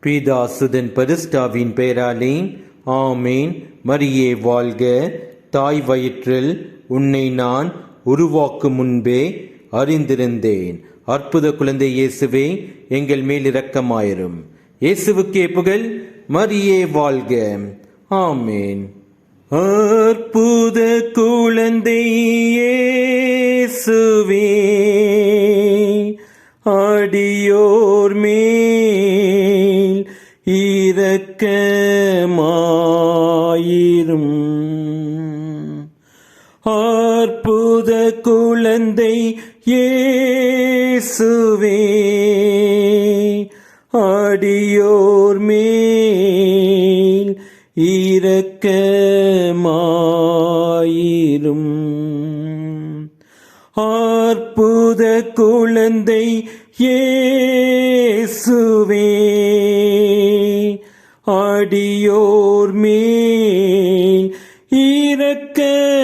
பிதாசுதன் பரிசுத்தாவின் பெயராலே ஆமேன். மரியே வாழ்க. தாய் வயிற்றில் உன்னை நான் உருவாக்கும் முன்பே அறிந்திருந்தேன். அற்புத குழந்தை இயேசுவே, எங்கள் மேல் இரக்கமாயிரும். இயேசுவுக்கே புகழ். மரியே வாழ்க. ஆமேன். அற்புத குழந்தை இயேசுவே, அடியோர் மேல் இரக்கமாயிரும். அற்புத குழந்தை இயேசுவே, அடியோர் மேல் இரக்கமாயிரும். அற்புத குழந்தை இயேசுவே, அடியோர் மேல் இரக்கமாயிரும்.